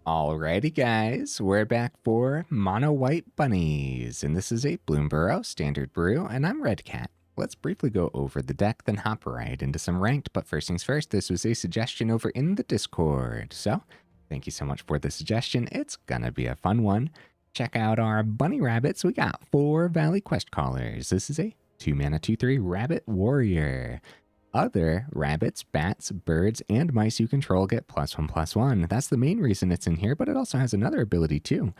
Alrighty guys, we're back for Mono White Bunnies, and this is a Bloomburrow Standard Brew, and I'm Red Cat. Let's briefly go over the deck, then hop right into some ranked, but first things first, this was a suggestion over in the Discord, so thank you so much for the suggestion. It's gonna be a fun one. Check out our bunny rabbits. We got 4 Valley Questcallers. This is a 2-mana 2/3 Rabbit Warrior. Other rabbits, bats, birds, and mice you control get +1/+1. That's the main reason it's in here, but it also has another ability too.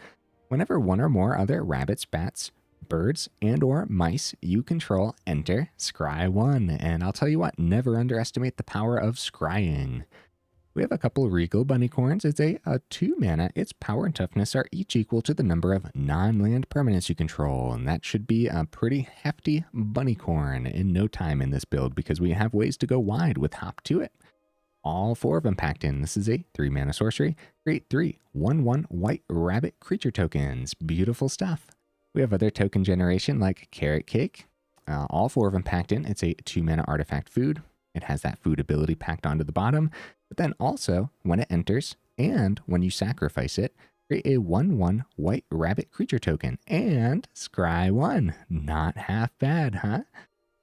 Whenever one or more other rabbits, bats, birds, and or mice you control enter Scry 1. And I'll tell you what, never underestimate the power of scrying. We have a couple Regal Bunnicorns. It's a 2-mana. Its power and toughness are each equal to the number of non-land permanents you control. And that should be a pretty hefty Bunnicorn in no time in this build because we have ways to go wide with Hop to it. All 4 of them packed in. This is a 3-mana sorcery. Create 3 1/1 white rabbit creature tokens. Beautiful stuff. We have other token generation like Carrot Cake. All 4 of them packed in. It's a 2-mana artifact food. It has that food ability packed onto the bottom. But then also, when it enters, and when you sacrifice it, create a 1/1 white rabbit creature token, and scry 1. Not half bad, huh?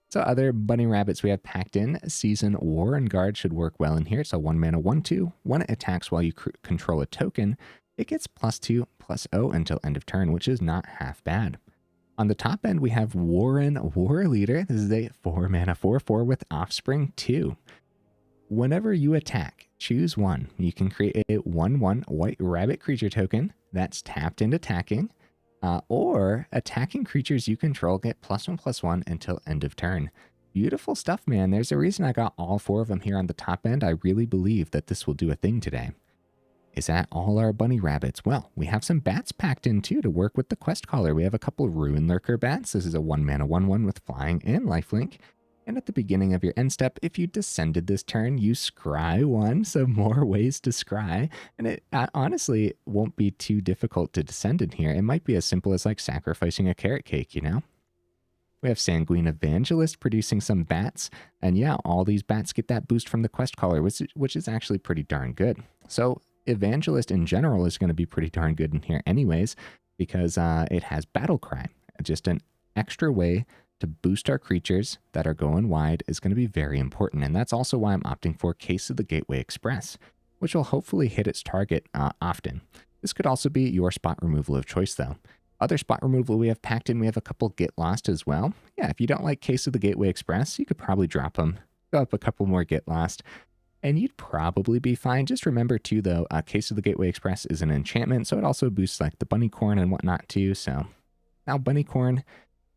So other bunny rabbits we have packed in, Seasoned Warrenguard should work well in here. So 1-mana 1/2. When it attacks while you control a token, it gets +2/+0 until end of turn, which is not half bad. On the top end, we have Warren Warleader. This is a 4-mana 4/4 with Offspring 2. Whenever you attack, choose one. You can create a 1/1 white rabbit creature token that's tapped and attacking, or attacking creatures you control get +1/+1 until end of turn. Beautiful stuff, man. There's a reason I got all 4 of them here on the top end. I really believe that this will do a thing today. Is that all our bunny rabbits? Well, we have some bats packed in too to work with the quest caller. We have a couple Ruin-Lurker Bats. This is a 1-mana 1/1 with flying and lifelink. And at the beginning of your end step, if you descended this turn, you scry 1, so more ways to scry. And it honestly won't be too difficult to descend in here. It might be as simple as like sacrificing a carrot cake, you know? We have Sanguine Evangelist producing some bats. And yeah, all these bats get that boost from the quest caller, which is actually pretty darn good. So Evangelist in general is going to be pretty darn good in here anyways, because it has Battle Cry, just an extra way to boost our creatures that are going wide is going to be very important. And that's also why I'm opting for Case of the Gateway Express, which will hopefully hit its target often. This could also be your spot removal of choice though. Other spot removal we have packed in, we have a couple Get Lost as well. Yeah, if you don't like Case of the Gateway Express, you could probably drop them. Go up a couple more Get Lost, and you'd probably be fine. Just remember too though, Case of the Gateway Express is an enchantment, so it also boosts like the Bunnicorn and whatnot too. So now Bunnicorn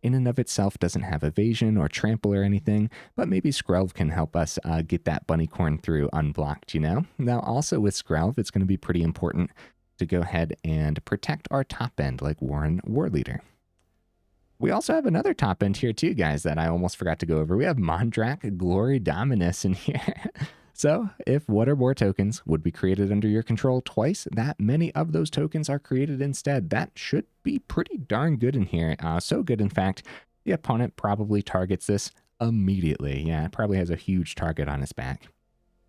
in and of itself doesn't have evasion or trample or anything, but maybe Skrelv can help us get that Bunnicorn through unblocked, you know? Now also with Skrelv, it's going to be pretty important to go ahead and protect our top end like Warren Warleader. We also have another top end here too, guys, that I almost forgot to go over. We have Mondrak Glory Dominus in here. So if one or more tokens would be created under your control twice, that many of those tokens are created instead. That should be pretty darn good in here. So good, in fact, the opponent probably targets this immediately. Yeah, it probably has a huge target on its back.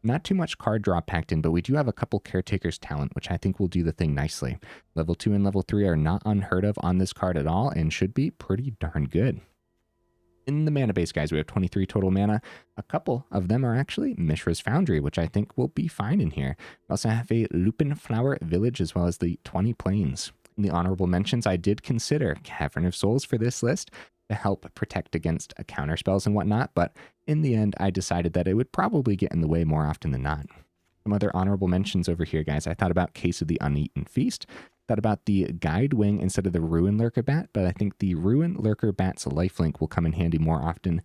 Not too much card draw packed in, but we do have a couple Caretaker's Talent, which I think will do the thing nicely. Level 2 and level 3 are not unheard of on this card at all and should be pretty darn good. In the mana base, guys, we have 23 total mana. A couple of them are actually Mishra's Foundry, which I think will be fine in here. We also have a Lupinflower Village, as well as the 20 Plains. In the honorable mentions, I did consider Cavern of Souls for this list to help protect against counter spells and whatnot, but in the end, I decided that it would probably get in the way more often than not. Some other honorable mentions over here, guys. I thought about Case of the Uneaten Feast. Thought about the Guide Wing instead of the Ruin-Lurker Bat, but I think the Ruin-Lurker Bat's lifelink will come in handy more often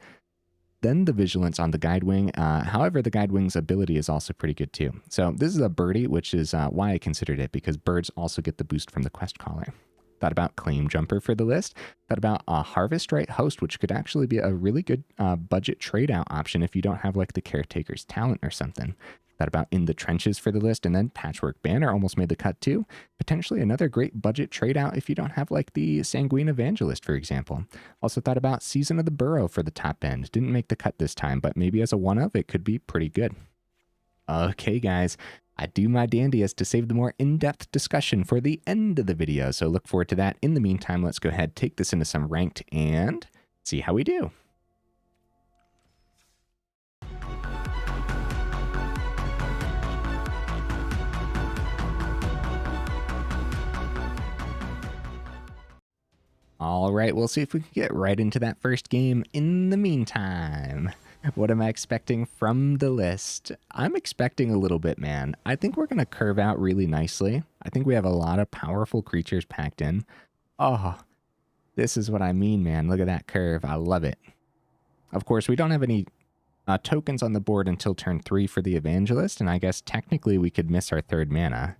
than the Vigilance on the Guide Wing. However, the Guide Wing's ability is also pretty good too. So this is a birdie, which is why I considered it, because birds also get the boost from the quest caller. Thought about Claim Jumper for the list. Thought about a Harvest Right Host, which could actually be a really good budget trade out option if you don't have like the Caretaker's Talent or something. Thought about In the Trenches for the list, and then Patchwork Banner almost made the cut too. Potentially another great budget trade out if you don't have like the Sanguine Evangelist, for example. Also thought about Season of the Burrow for the top end. Didn't make the cut this time, but maybe as a one-of, it could be pretty good. Okay, guys, I do my dandiest to save the more in-depth discussion for the end of the video, so look forward to that. In the meantime, let's go ahead, take this into some ranked, and see how we do. All right, we'll see if we can get right into that first game. In the meantime, what am I expecting from the list? I'm expecting a little bit, man. I think we're going to curve out really nicely. I think we have a lot of powerful creatures packed in. Oh, this is what I mean, man. Look at that curve. I love it. Of course, we don't have any tokens on the board until turn 3 for the Evangelist, and I guess technically we could miss our 3rd mana.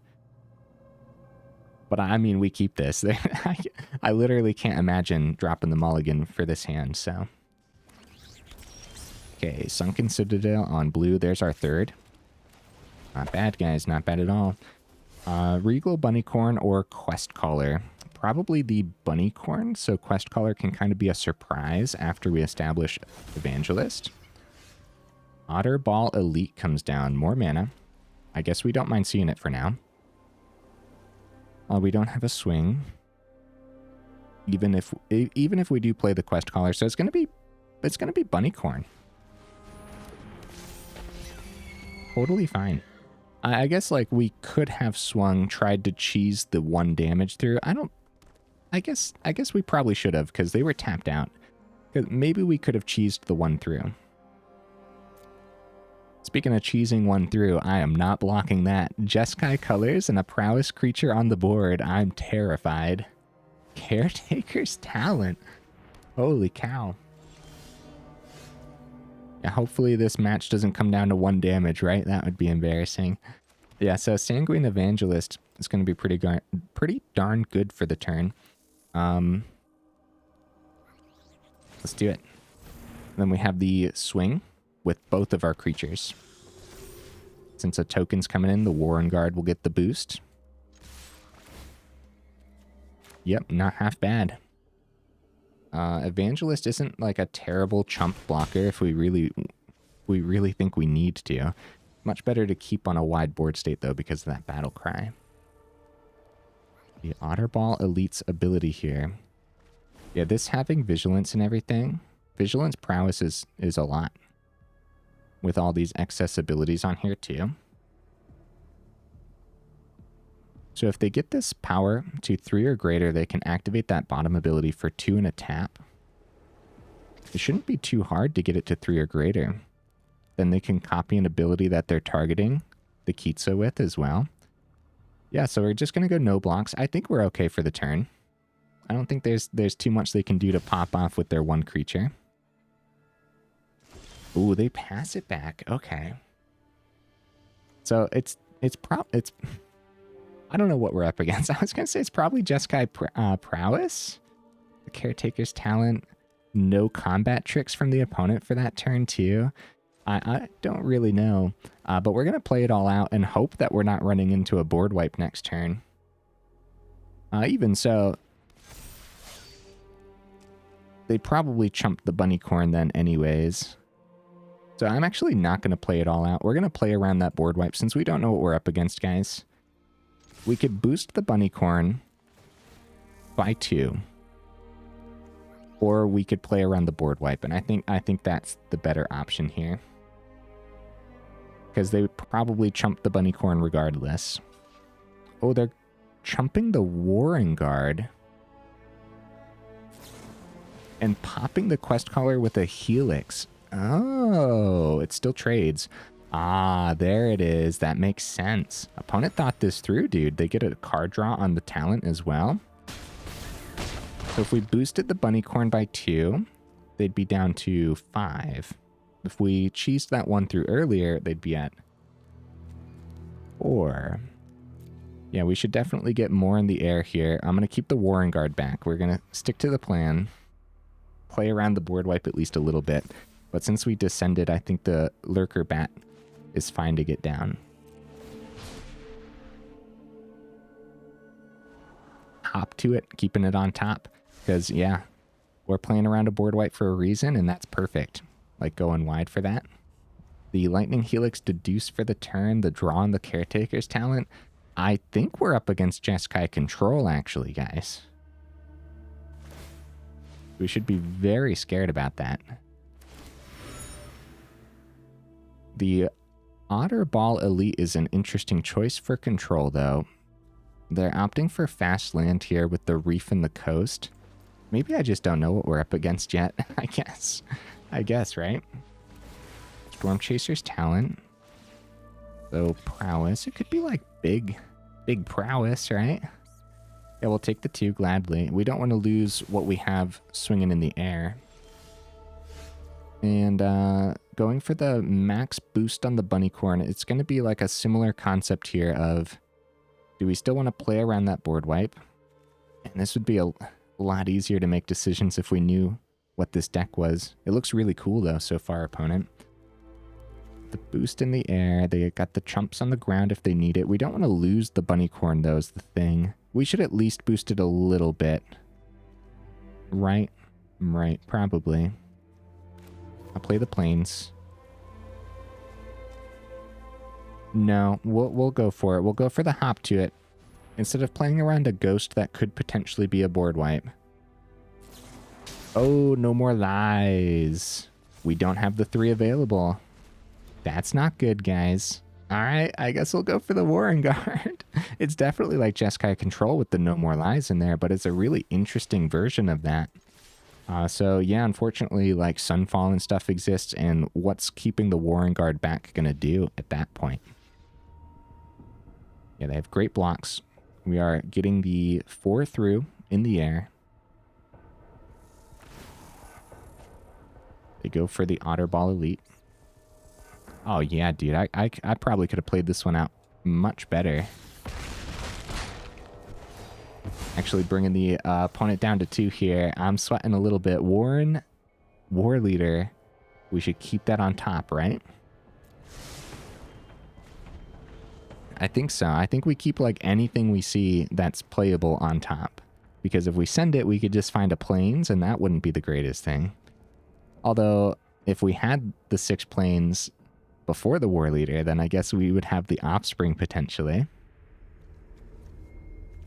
But I mean, we keep this. I literally can't imagine dropping the mulligan for this hand, so. Okay, Sunken Citadel on blue. There's our 3rd. Not bad, guys. Not bad at all. Regal Bunnicorn or Questcaller. Probably the Bunnicorn, so Questcaller can kind of be a surprise after we establish Evangelist. Otterball Elite comes down. More mana. I guess we don't mind seeing it for now. We don't have a swing. Even if we do play the Questcaller, so it's gonna be Bunnicorn. Totally fine. I guess like we could have swung, tried to cheese the 1 damage through. I guess we probably should have, because they were tapped out. Maybe we could have cheesed the 1 through. Speaking of cheesing 1 through, I am not blocking that. Jeskai colors and a prowess creature on the board. I'm terrified. Caretaker's Talent. Holy cow. Yeah, hopefully this match doesn't come down to 1 damage, right? That would be embarrassing. Yeah, so Sanguine Evangelist is going to be pretty darn good for the turn. Let's do it. Then we have the swing with both of our creatures. Since a token's coming in, the Warrenguard will get the boost. Yep, not half bad. Evangelist isn't like a terrible chump blocker if we really think we need to. Much better to keep on a wide board state though because of that battle cry. The Otterball Elite's ability here. Yeah, this having vigilance and everything. Vigilance prowess is a lot. With all these excess abilities on here too. So if they get this power to 3 or greater, they can activate that bottom ability for 2 and a tap. It shouldn't be too hard to get it to 3 or greater. Then they can copy an ability that they're targeting the Kitso with as well. Yeah, so we're just going to go no blocks. I think we're okay for the turn. I don't think there's too much they can do to pop off with their 1 creature. Ooh, they pass it back. Okay. So it's I don't know what we're up against. I was going to say it's probably Jeskai Prowess. The Caretaker's Talent. No combat tricks from the opponent for that turn too. I don't really know. But we're going to play it all out and hope that we're not running into a board wipe next turn. Even so, they probably chumped the Bunnicorn then anyways. So I'm actually not going to play it all out. We're going to play around that board wipe since we don't know what we're up against, guys. We could boost the Bunnicorn by 2. Or we could play around the board wipe, and I think that's the better option here. Because they would probably chump the Bunnicorn regardless. Oh, they're chumping the Warrenguard. And popping the Questcaller with a Helix. Oh, it still trades. Ah, there it is. That makes sense. Opponent thought this through, dude. They get a card draw on the talent as well. So if we boosted the Bunnicorn by 2, they'd be down to 5. If we cheesed that 1 through earlier, they'd be at 4. Yeah, we should definitely get more in the air here. I'm going to keep the Warrenguard back. We're going to stick to the plan. Play around the board wipe at least a little bit. But since we descended, I think the Lurker Bat is fine to get down. Hop to it, keeping it on top. Because, yeah, we're playing around a board wipe for a reason, and that's perfect. Like, going wide for that. The Lightning Helix deduce for the turn, the draw on the Caretaker's talent. I think we're up against Jeskai Control, actually, guys. We should be very scared about that. The Otterball Elite is an interesting choice for control, though. They're opting for fast land here with the Reef and the Coast. Maybe I just don't know what we're up against yet, I guess. I guess, right? Storm Chaser's talent. So prowess. It could be like big prowess, right? Yeah, we'll take the 2 gladly. We don't want to lose what we have swinging in the air. And going for the max boost on the Bunnicorn, it's going to be like a similar concept here of, do we still want to play around that board wipe? And this would be a lot easier to make decisions if we knew what this deck was. It looks really cool though so far, opponent. The boost in the air, they got the chumps on the ground if they need it. We don't want to lose the Bunnicorn though is the thing. We should at least boost it a little bit. Right? Right, probably. I'll play the plains. No, we'll go for it. We'll go for the hop to it. Instead of playing around a ghost that could potentially be a board wipe. Oh, no more lies. We don't have the 3 available. That's not good, guys. All right, I guess we'll go for the Warrenguard. It's definitely like Jeskai Control with the no more lies in there, but it's a really interesting version of that. So yeah, unfortunately, like Sunfall and stuff exists, and what's keeping the Warrenguard back gonna do at that point? Yeah, they have great blocks. We are getting the 4 through in the air. They go for the Otterball Elite. Oh yeah, dude, I probably could have played this one out much better. Actually bringing the opponent down to 2 here. I'm sweating a little bit. Warren Warleader. We should keep that on top, right? I think so. I think we keep like anything we see that's playable on top. Because if we send it, we could just find a plains, and that wouldn't be the greatest thing. Although, if we had the 6 plains before the Warleader, then I guess we would have the offspring potentially.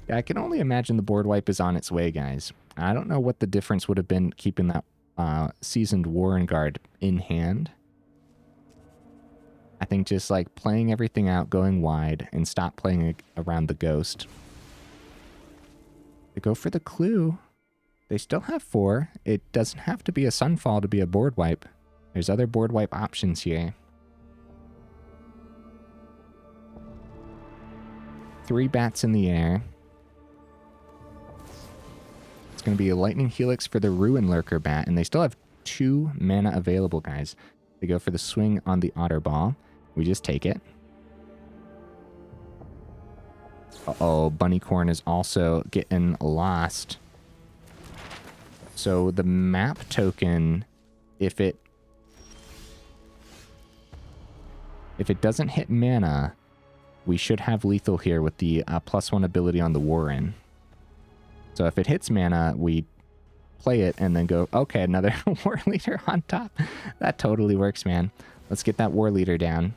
Yeah, I can only imagine the board wipe is on its way, guys. I don't know what the difference would have been keeping that Seasoned Warrenguard in hand. I think just like playing everything out, going wide, and stop playing around the ghost. They go for the clue. They still have 4. It doesn't have to be a Sunfall to be a board wipe. There's other board wipe options here. 3 bats in the air. It's going to be a Lightning Helix for the Ruin-Lurker Bat, and they still have 2 mana available, guys. They go for the swing on the Otterball. We just take it. Uh-oh, Bunnicorn is also getting lost. So the map token, if it doesn't hit mana, we should have lethal here with the +1 ability on the Warren. So if it hits mana, we play it and then go, okay, another Warleader on top. That totally works, man. Let's get that Warleader down.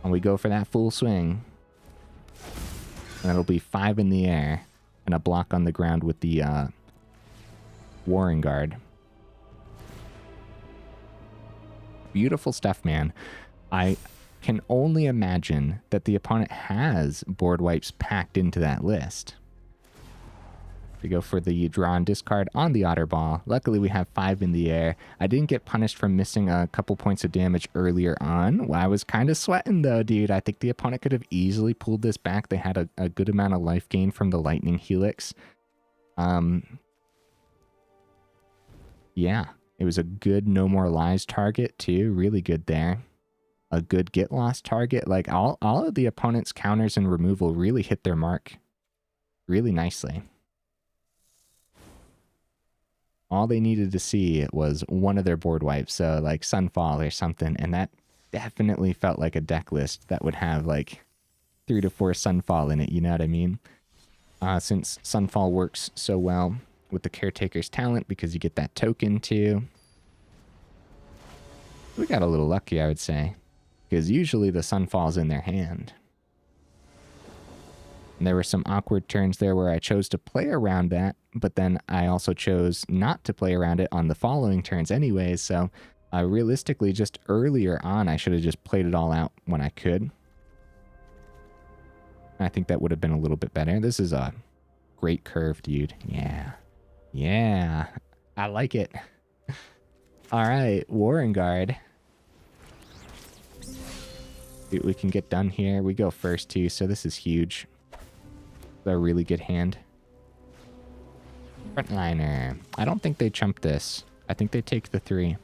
And we go for that full swing. And it'll be 5 in the air and a block on the ground with the Warrenguard. Beautiful stuff, man. I can only imagine that the opponent has board wipes packed into that list. We go for the draw and discard on the Otterball. Luckily, we have 5 in the air. I didn't get punished for missing a couple points of damage earlier on. I was kind of sweating, though, dude. I think the opponent could have easily pulled this back. They had a good amount of life gain from the Lightning Helix. Yeah, it was a good No More Lies target, too. Really good there. A good Get Lost target. Like, all of the opponent's counters and removal really hit their mark really nicely. All they needed to see was one of their board wipes, so like Sunfall or something, and that definitely felt like a deck list that would have like 3 to 4 Sunfall in it, you know what I mean? Since Sunfall works so well with the Caretaker's talent because you get that token too. We got a little lucky, I would say, because usually the sun falls in their hand. And there were some awkward turns there where I chose to play around that, but then I also chose not to play around it on the following turns anyways, so realistically, just earlier on, I should have just played it all out when I could. I think that would have been a little bit better. This is a great curve, dude. Yeah. Yeah. I like it. All right, Warrenguard. See what we can get done here. We go first, too, so this is huge. A really good hand. Frontliner. I don't think they chump this. I think they take the 3.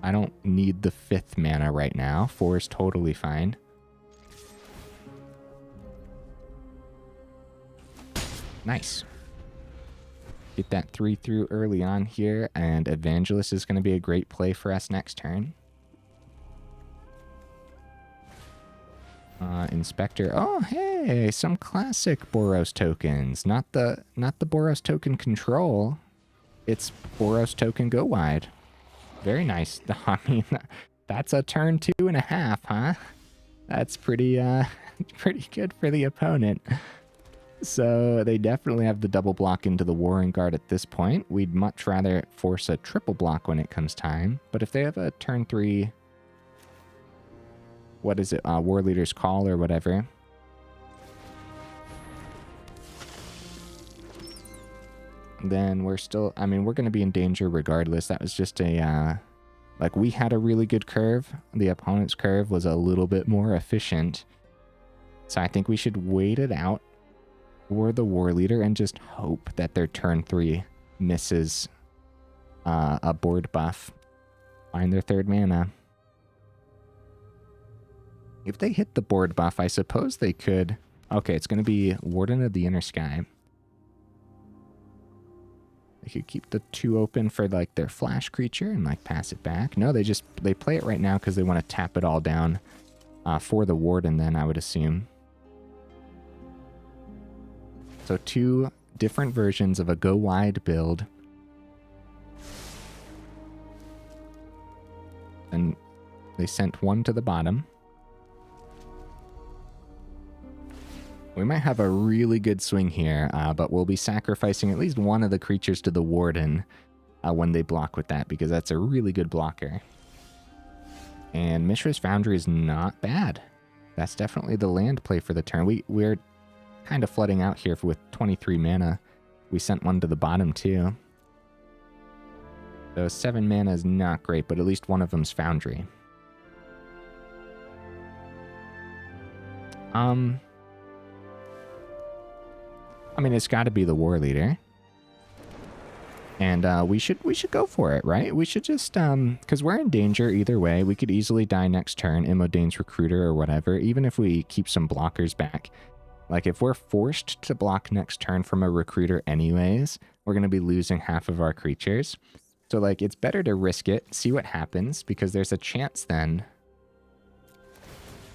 I don't need the 5th mana right now. 4 is totally fine. Nice. Get that 3 through early on here, and Evangelist is going to be a great play for us next turn. Inspector. Oh, hey, some classic Boros tokens. Not the Boros token control. It's Boros token go wide. Very nice. I mean, that's a turn 2.5, huh? That's pretty good for the opponent. So they definitely have the double block into the Warrenguard at this point. We'd much rather force a triple block when it comes time. But if they have a turn 3... What is it? Warleader's Call or whatever. Then we're still... I mean, we're going to be in danger regardless. That was just a... like, we had a really good curve. The opponent's curve was a little bit more efficient. So I think we should wait it out for the Warleader and just hope that their turn 3 misses a board buff. Find their 3rd mana. If they hit the board buff, I suppose they could... Okay, it's going to be Warden of the Inner Sky. They could keep the 2 open for, like, their flash creature and, like, pass it back. No, they play it right now because they want to tap it all down for the Warden then, I would assume. So 2 different versions of a go-wide build. And they sent 1 to the bottom. We might have a really good swing here, but we'll be sacrificing at least one of the creatures to the Warden when they block with that, because that's a really good blocker. And Mishra's Foundry is not bad. That's definitely the land play for the turn. We're kind of flooding out here with 23 mana. We sent 1 to the bottom, too. So 7 mana is not great, but at least one of them's Foundry. I mean, it's got to be the Warleader. And we should go for it, right? We should just, because we're in danger either way. We could easily die next turn, Immodane's Recruiter or whatever, even if we keep some blockers back. Like, if we're forced to block next turn from a Recruiter anyways, we're going to be losing half of our creatures. So, like, it's better to risk it, see what happens, because there's a chance then...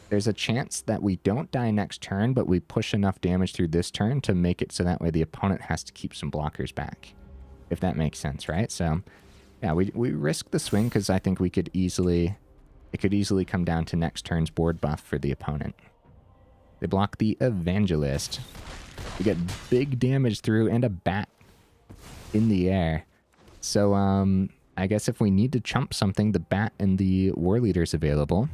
There's a chance that we don't die next turn, but we push enough damage through this turn to make it so that way the opponent has to keep some blockers back. If that makes sense, right? So, yeah, we risk the swing because I think we could easily... It could easily come down to next turn's board buff for the opponent. They block the Evangelist. We get big damage through and a bat in the air. So, I guess if we need to chump something, the bat and the Warleader's available.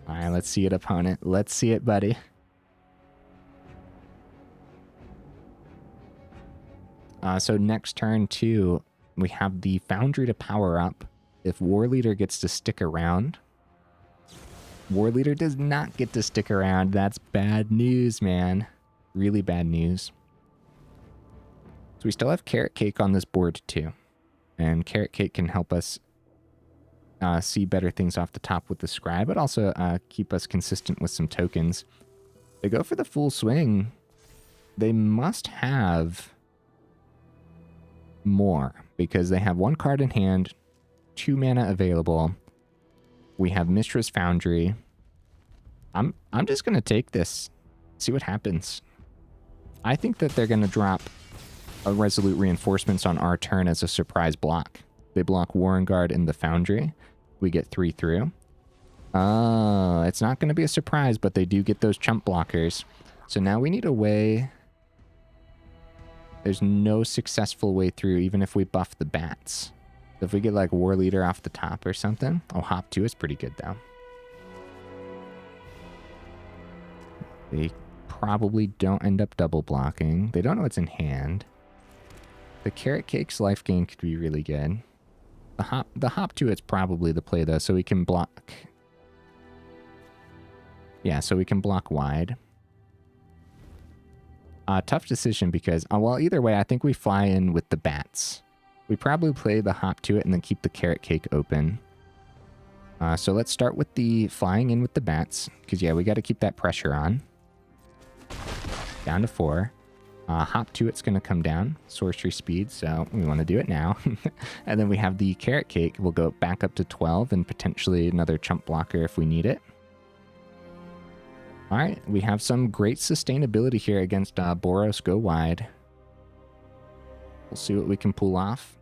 Alright, let's see it, opponent. Let's see it, buddy. So next turn, too, we have the Foundry to power up. If Warleader gets to stick around... Warleader does not get to stick around. That's bad news, man. Really bad news. So we still have Carrot Cake on this board, too. And Carrot Cake can help us see better things off the top with the Scry, but also keep us consistent with some tokens. They go for the full swing. They must have more, because they have 1 card in hand, 2 mana available. We have Mishra's Foundry. I'm just going to take this, see what happens. I think that they're going to drop a Resolute Reinforcements on our turn as a surprise block. They block Warrenguard in the Foundry. We get 3 through. It's not going to be a surprise, but they do get those chump blockers. So now we need a way. There's no successful way through, even if we buff the bats. So if we get like Warleader off the top or something. Oh, Hop 2 is pretty good though. They probably don't end up double blocking. They don't know what's in hand. The Carrot Cake's life gain could be really good. The Hop 2, it's probably the play though, so we can block. Yeah, so we can block wide. Tough decision because, well, either way, I think we fly in with the bats. We probably play the Hop to it and then keep the Carrot Cake open. So let's start with the flying in with the bats, because yeah, we got to keep that pressure on. Down to 4. Hop to it's going to come down. Sorcery speed, so we want to do it now. And then we have the Carrot Cake. We'll go back up to 12 and potentially another chump blocker if we need it. All right, we have some great sustainability here against Boros Go Wide. We'll see what we can pull off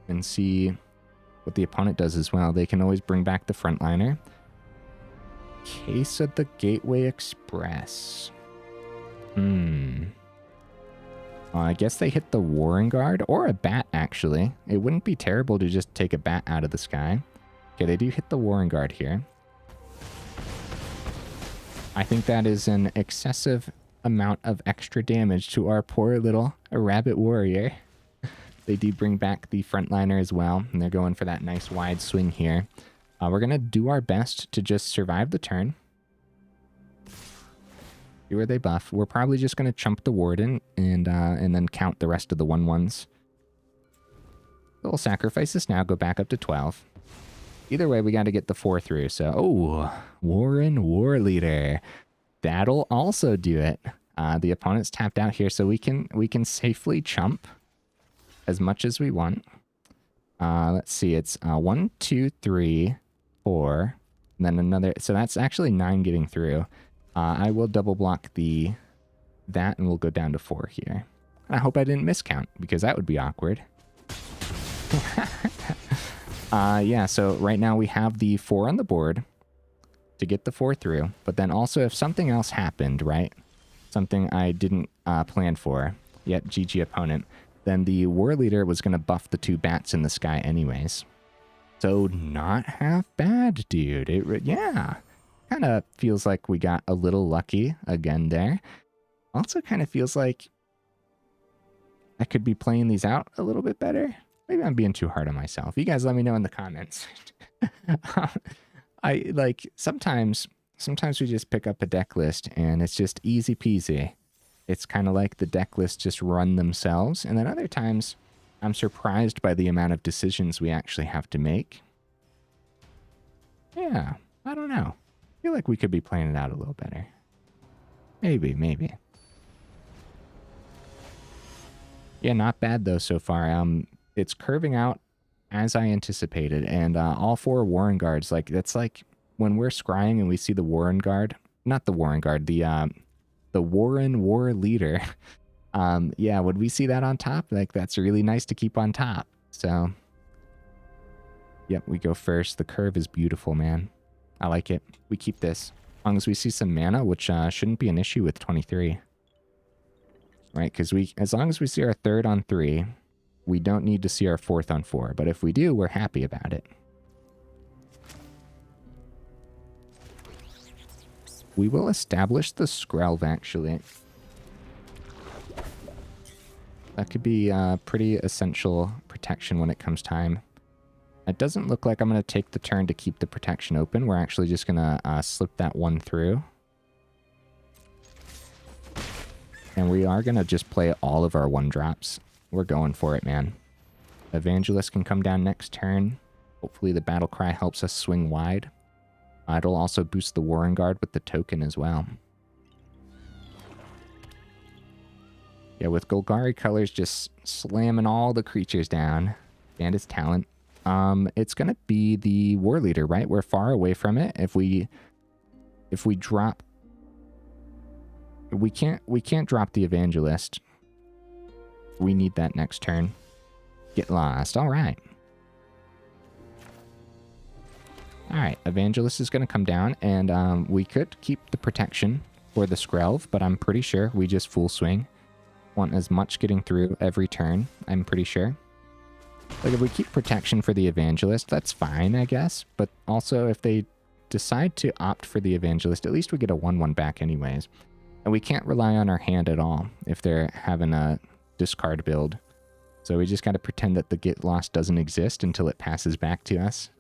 and see what the opponent does as well. They can always bring back the frontliner. Case of the Gateway Express. I guess they hit the Warrenguard or a bat, actually. It wouldn't be terrible to just take a bat out of the sky. Okay, they do hit the Warrenguard here. I think that is an excessive amount of extra damage to our poor little rabbit warrior. They do bring back the frontliner as well, and they're going for that nice wide swing here. We're going to do our best to just survive the turn. See where they buff. We're probably just going to chump the Warden and then count the rest of the 1/1s. We'll sacrifice this now, go back up to 12. Either way, we got to get the 4 through. So, oh, Warren Warleader. That'll also do it. The opponent's tapped out here, so we can safely chump as much as we want. Let's see, it's 1, 2, 3, 4, and then another. So that's actually 9 getting through. I will double block that, and we'll go down to 4 here. I hope I didn't miscount, because that would be awkward. Yeah, so right now we have the 4 on the board to get the 4 through. But then also if something else happened, right? Something I didn't plan for, yet GG opponent, then the Warleader was going to buff the 2 bats in the sky anyways. So not half bad, dude. Yeah, kind of feels like we got a little lucky again there. Also kind of feels like I could be playing these out a little bit better. Maybe I'm being too hard on myself. You guys let me know in the comments. I like sometimes we just pick up a deck list and it's just easy peasy. It's kind of like the deck lists just run themselves. And then other times I'm surprised by the amount of decisions we actually have to make. Yeah, I don't know. I feel like we could be playing it out a little better. Maybe. Yeah, not bad though so far. It's curving out as I anticipated, and all 4 Warrenguards, like that's like when we're scrying and we see the Warrenguard, not the Warrenguard, the Warren Warleader. Yeah, when we see that on top, like that's really nice to keep on top. So, yep, we go first. The curve is beautiful, man. I like it. We keep this as long as we see some mana, which shouldn't be an issue with 23, right? Because as long as we see our 3rd on 3. We don't need to see our 4th on 4, but if we do, we're happy about it. We will establish the Skrelv, actually. That could be pretty essential protection when it comes time. It doesn't look like I'm going to take the turn to keep the protection open. We're actually just going to slip that 1 through. And we are going to just play all of our 1-drops. We're going for it, man. Evangelist can come down next turn. Hopefully the battle cry helps us swing wide. It'll also boost the Warrenguard with the token as well. Yeah, with Golgari colors just slamming all the creatures down. And its talent. It's going to be the Warleader, right? We're far away from it. If we drop We can't drop the Evangelist. We need that next turn. Get lost. All right. All right. Evangelist is going to come down, and we could keep the protection for the Skrelv, but I'm pretty sure we just full swing. Want as much getting through every turn, I'm pretty sure. Like, if we keep protection for the Evangelist, that's fine, I guess. But also, if they decide to opt for the Evangelist, at least we get a 1/1 back anyways. And we can't rely on our hand at all if they're having a discard build. So we just got to pretend that the Get Lost doesn't exist until it passes back to us.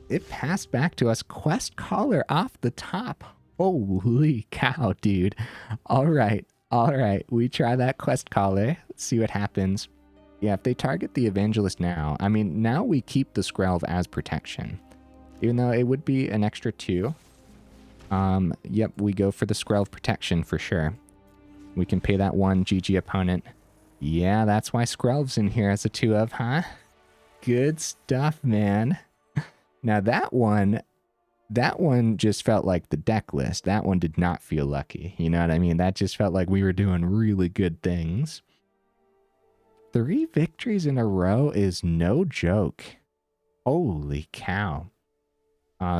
It passed back to us. Questcaller off the top. Holy cow, dude. All right. All right. We try that Questcaller. Let's see what happens. Yeah, if they target the Evangelist now, I mean, now we keep the Skrelv as protection. Even though it would be an extra 2. Yep, we go for the Skrelv protection for sure. We can pay that 1 GG opponent. Yeah, that's why Skrelv's in here as a 2 of, huh? Good stuff, man. Now that one just felt like the deck list. That one did not feel lucky. You know what I mean? That just felt like we were doing really good things. 3 victories in a row is no joke. Holy cow.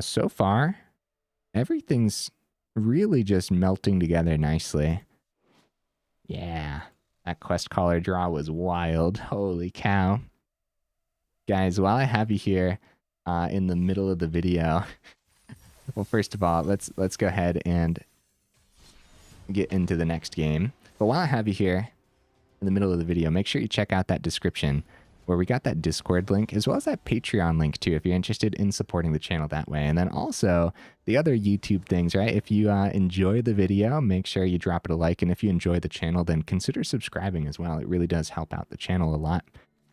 So far, everything's really just melting together nicely. Yeah, that Questcaller draw was wild. Holy cow. Guys, while I have you here in the middle of the video, well, first of all, let's go ahead and get into the next game. But while I have you here in the middle of the video, make sure you check out that description where we got that Discord link, as well as that Patreon link too, if you're interested in supporting the channel that way. And then also the other YouTube things, right? If you enjoy the video, make sure you drop it a like. And if you enjoy the channel, then consider subscribing as well. It really does help out the channel a lot.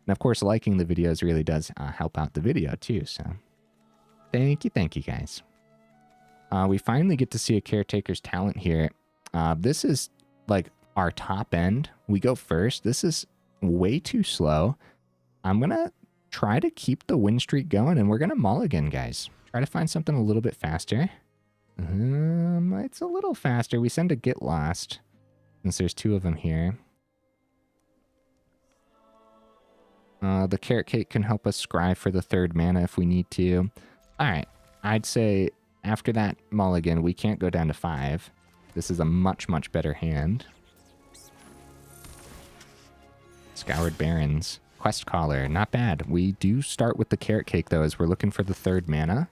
And of course, liking the videos really does help out the video too. So thank you guys. We finally get to see a Caretaker's talent here. This is like our top end. We go first. This is way too slow. I'm going to try to keep the win streak going, and we're going to mulligan, guys. Try to find something a little bit faster. It's a little faster. We send a Get Lost, since there's 2 of them here. The Carrot Cake can help us scry for the 3rd mana if we need to. All right. I'd say after that mulligan, we can't go down to 5. This is a much, much better hand. Scoured Barrens. Questcaller, not bad. We do start with the Carrot Cake, though, as we're looking for the 3rd mana.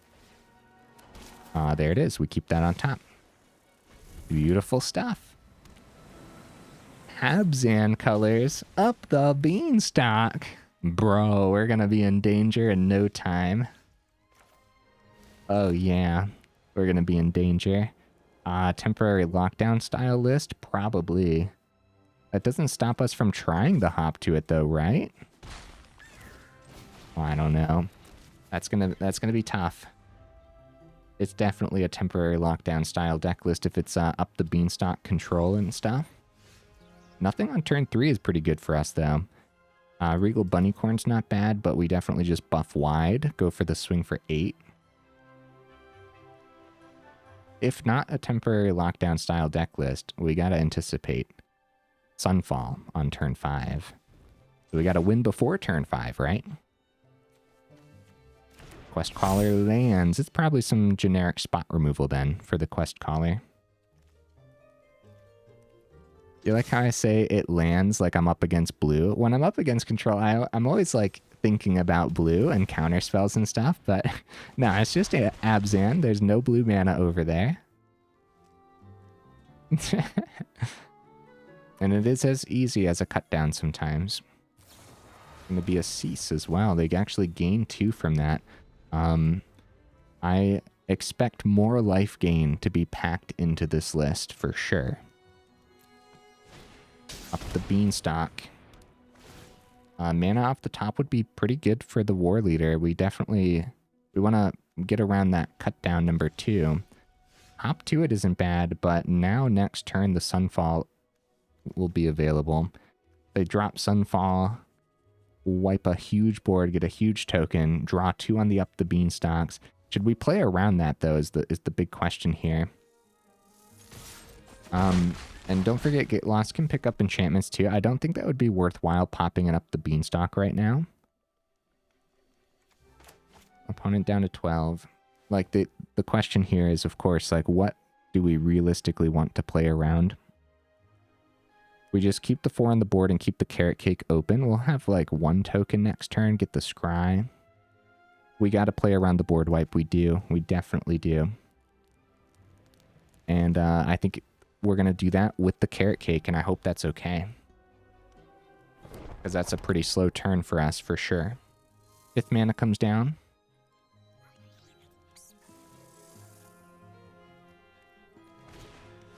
There it is. We keep that on top. Beautiful stuff. Abzan colors up the beanstalk. Bro, we're going to be in danger in no time. Oh, yeah. We're going to be in danger. Temporary lockdown style list? Probably. That doesn't stop us from trying the hop to it, though, right? I don't know. That's gonna be tough. It's definitely a temporary lockdown style deck list if it's up the beanstalk control and stuff. Nothing on turn 3 is pretty good for us though. Regal Bunnicorn's not bad, but we definitely just buff wide. Go for the swing for 8. If not a temporary lockdown style deck list, we gotta anticipate Sunfall on turn 5. So we gotta win before turn 5, right? Questcaller lands. It's probably some generic spot removal then for the Questcaller. You like how I say it lands like I'm up against blue? When I'm up against control, I'm always like thinking about blue and counter spells and stuff, but no, it's just Abzan. There's no blue mana over there. And it is as easy as a cut down sometimes. Going to be a cease as well. They actually gain 2 from that. I expect more life gain to be packed into this list for sure. Up the beanstalk. Mana off the top would be pretty good for the Warleader. We want to get around that cut down number 2. Hop to it isn't bad, but now next turn the Sunfall will be available. They drop Sunfall, wipe a huge board, get a huge token, draw 2 on the up the beanstalks. Should we play around that though is the big question here. And don't forget, Get Lost can pick up enchantments too. I don't think that would be worthwhile popping it up the beanstalk right now. Opponent down to 12. Like, the question here is, of course, like, what do we realistically want to play around? We just keep the 4 on the board and keep the Carrot Cake open. We'll have, like, 1 token next turn, get the Scry. We got to play around the board wipe. We do. We definitely do. And I think we're going to do that with the Carrot Cake, and I hope that's okay. Because that's a pretty slow turn for us, for sure. 5th mana comes down.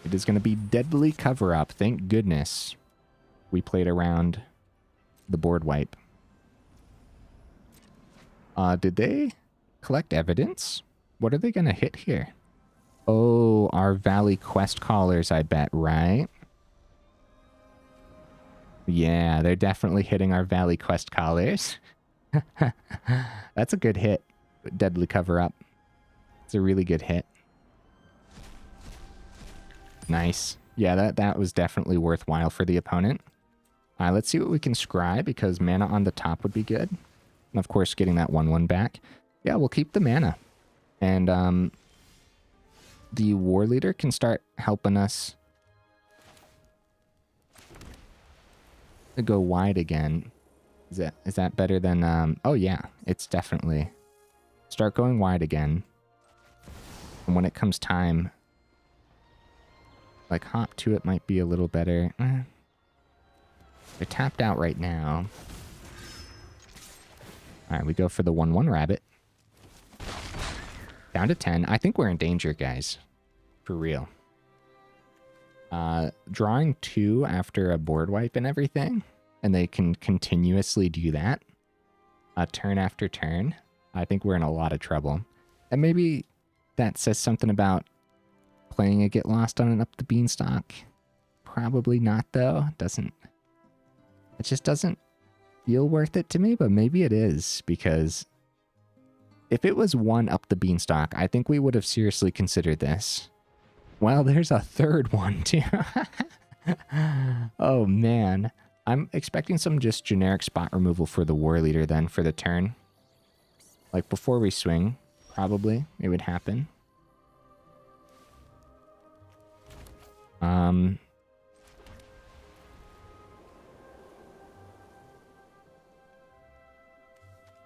It is going to be Deadly Cover-Up. Thank goodness we played around the board wipe. Did they collect evidence? What are they going to hit here? Oh, our Valley Questcallers, I bet, right? Yeah, they're definitely hitting our Valley Questcallers. That's a good hit. Deadly Cover-Up. It's a really good hit. Nice. Yeah, that was definitely worthwhile for the opponent. Let's see what we can scry, because mana on the top would be good. And of course, getting that 1/1 back. Yeah, we'll keep the mana. And the Warleader can start helping us to go wide again. Is that better than... oh yeah, it's definitely... Start going wide again. And when it comes time... Like, hop to it might be a little better. They're tapped out right now. Alright, we go for the 1/1 rabbit. Down to 10. I think we're in danger, guys. For real. Drawing 2 after a board wipe and everything. And they can continuously do that. Turn after turn. I think we're in a lot of trouble. And maybe that says something about playing a Get Lost on an Up the Beanstalk. Probably not, though. It just doesn't feel worth it to me, but maybe it is, because if it was 1 Up the Beanstalk, I think we would have seriously considered this. Well, there's a 3rd one, too. Oh, man. I'm expecting some just generic spot removal for the Warleader, then, for the turn. Like, before we swing, probably, it would happen.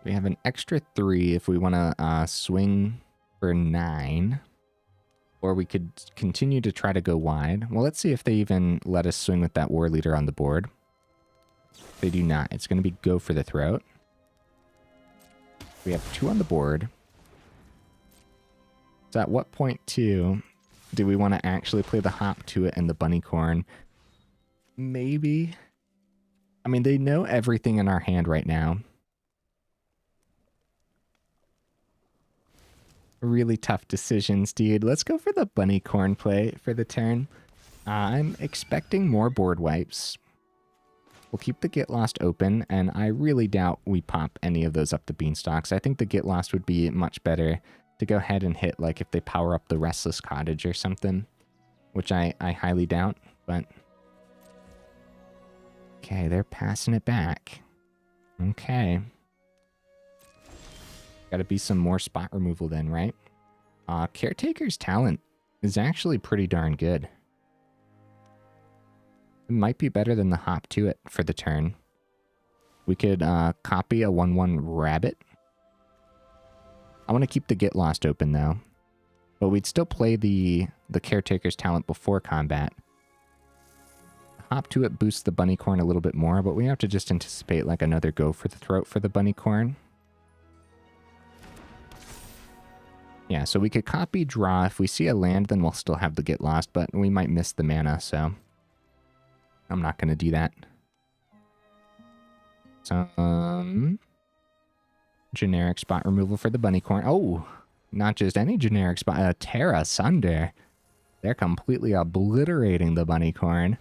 We have an extra 3 if we want to swing for 9. Or we could continue to try to go wide. Well, let's see if they even let us swing with that Warleader on the board. If they do not, it's going to be go for the throat. We have 2 on the board. So at what point, too, do we want to actually play the hop to it and the Bunnicorn? Maybe. I mean, they know everything in our hand right now. Really tough decisions, dude. Let's go for the Bunnicorn play for the turn. I'm expecting more board wipes. We'll keep the Get Lost open, and I really doubt we pop any of those up the beanstalks. I think the Get Lost would be much better to go ahead and hit, like, if they power up the Restless Cottage or something, which I highly doubt, but... Okay, they're passing it back. Okay. Gotta be some more spot removal then, right? Caretaker's talent is actually pretty darn good. It might be better than the hop to it for the turn. We could copy a 1/1 rabbit. I want to keep the Get Lost open, though. But we'd still play the Caretaker's talent before combat. Hop to it boosts the Bunnicorn a little bit more, but we have to just anticipate like another go for the throat for the Bunnicorn. Yeah, so we could copy draw. If we see a land, then we'll still have the Get Lost, but we might miss the mana, so I'm not going to do that. So, generic spot removal for the Bunnicorn. Oh, not just any generic spot, Terra Sunder. They're completely obliterating the Bunnicorn.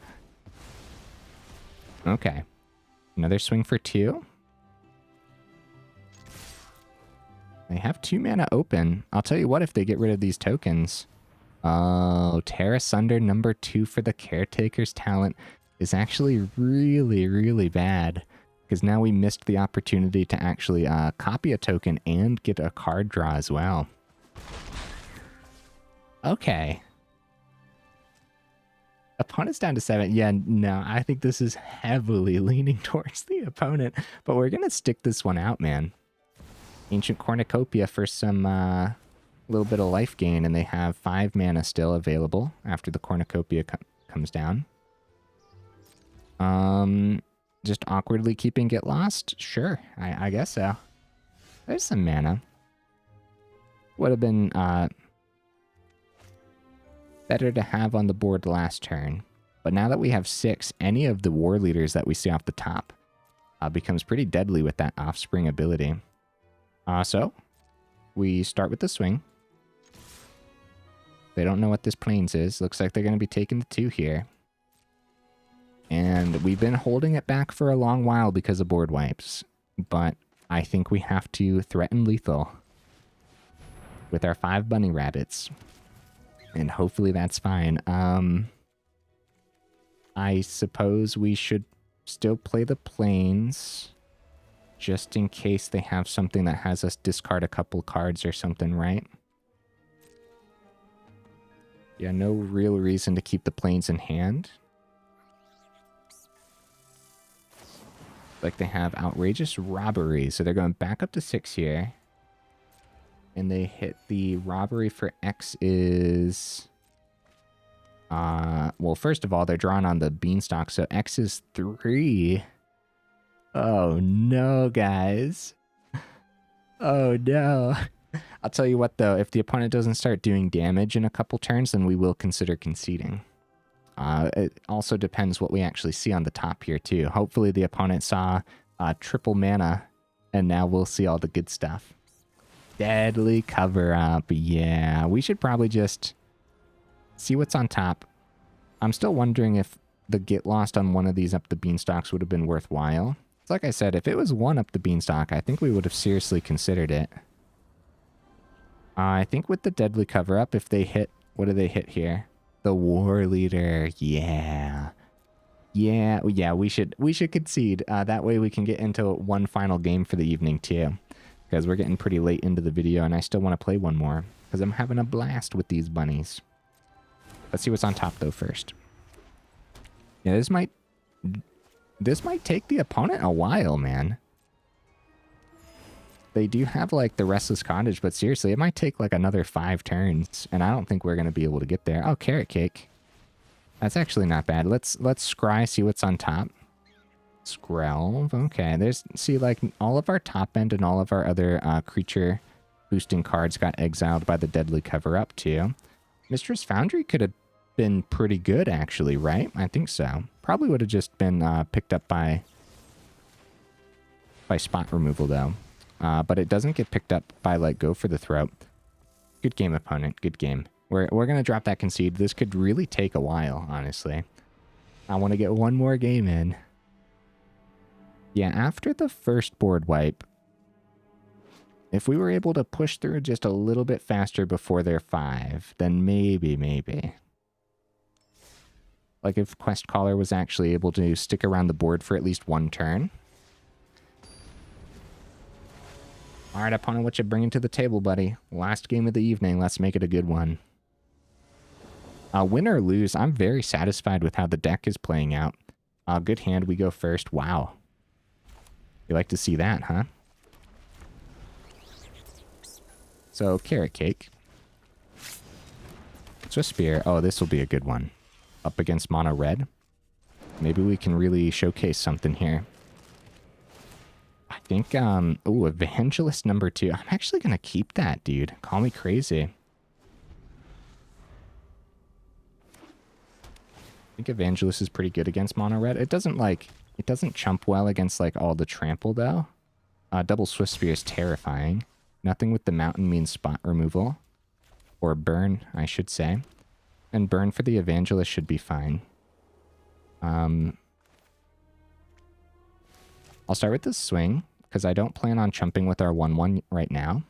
Okay. Another swing for 2. They have 2 mana open. I'll tell you what, if they get rid of these tokens, Oh, Tear Asunder #2 for the Caretaker's talent is actually really, really bad. Because now we missed the opportunity to actually copy a token and get a card draw as well. Okay. Opponent's down to 7. Yeah, no, I think this is heavily leaning towards the opponent. But we're going to stick this one out, man. Ancient Cornucopia for some little bit of life gain. And they have 5 mana still available after the Cornucopia comes down. Just awkwardly keeping Get Lost? Sure, I guess so. There's some mana. Would have been better to have on the board last turn. But now that we have 6, any of the war leaders that we see off the top becomes pretty deadly with that Offspring ability. So, we start with the swing. They don't know what this Plains is. Looks like they're going to be taking the 2 here. And we've been holding it back for a long while because of board wipes. But I think we have to threaten lethal with our 5 bunny rabbits. And hopefully that's fine. I suppose we should still play the Plains. Just in case they have something that has us discard a couple cards or something, right? Yeah, no real reason to keep the Plains in hand. Like they have Outrageous Robbery, so they're going back up to 6 here. And they hit the robbery for X is... well, first of all, they're drawing on the Beanstalk, so X is 3. Oh no, guys. Oh no. I'll tell you what, though, if the opponent doesn't start doing damage in a couple turns, then we will consider conceding. It also depends what we actually see on the top here, too. Hopefully the opponent saw triple mana, and now we'll see all the good stuff. Deadly Cover-Up. Yeah, we should probably just see what's on top. I'm still wondering if the Get Lost on one of these up the Beanstalks would have been worthwhile. It's like I said, if it was one up the Beanstalk, I think we would have seriously considered it. I think with the Deadly Cover-Up, if they hit... What do they hit here? The War Leader, yeah. Yeah, we should concede. That way we can get into one final game for the evening too. Because we're getting pretty late into the video and I still want to play one more. Because I'm having a blast with these bunnies. Let's see what's on top though first. Yeah, this might take the opponent a while, man. They do have like the Restless Cottage, but seriously, it might take like another 5 turns, and I don't think we're gonna be able to get there. Oh, Carrot Cake. That's actually not bad. Let's scry, see what's on top. Skrelv. Okay, there's see like all of our top end and all of our other creature boosting cards got exiled by the Deadly Cover-Up too. Mistress Foundry could have been pretty good actually, right? I think so. Probably would have just been picked up by spot removal though. But it doesn't get picked up by, like, Go for the Throat. Good game, opponent. Good game. We're going to drop that concede. This could really take a while, honestly. I want to get one more game in. Yeah, after the first board wipe, if we were able to push through just a little bit faster before their 5, then maybe. Like if Questcaller was actually able to stick around the board for at least 1 turn. All right, opponent, what you bringing to the table, buddy? Last game of the evening. Let's make it a good one. Win or lose, I'm very satisfied with how the deck is playing out. Good hand, we go first. Wow. You like to see that, huh? So, Carrot Cake. Swift Spear. Oh, this will be a good one. Up against Mono Red. Maybe we can really showcase something here. I think, ooh, Evangelist #2. I'm actually going to keep that, dude. Call me crazy. I think Evangelist is pretty good against Mono Red. It doesn't, like, it doesn't chump well against, like, all the trample, though. Double Swift Spear is terrifying. Nothing with the mountain means spot removal. Or burn, I should say. And burn for the Evangelist should be fine. I'll start with the swing, because I don't plan on chumping with our 1/1 right now.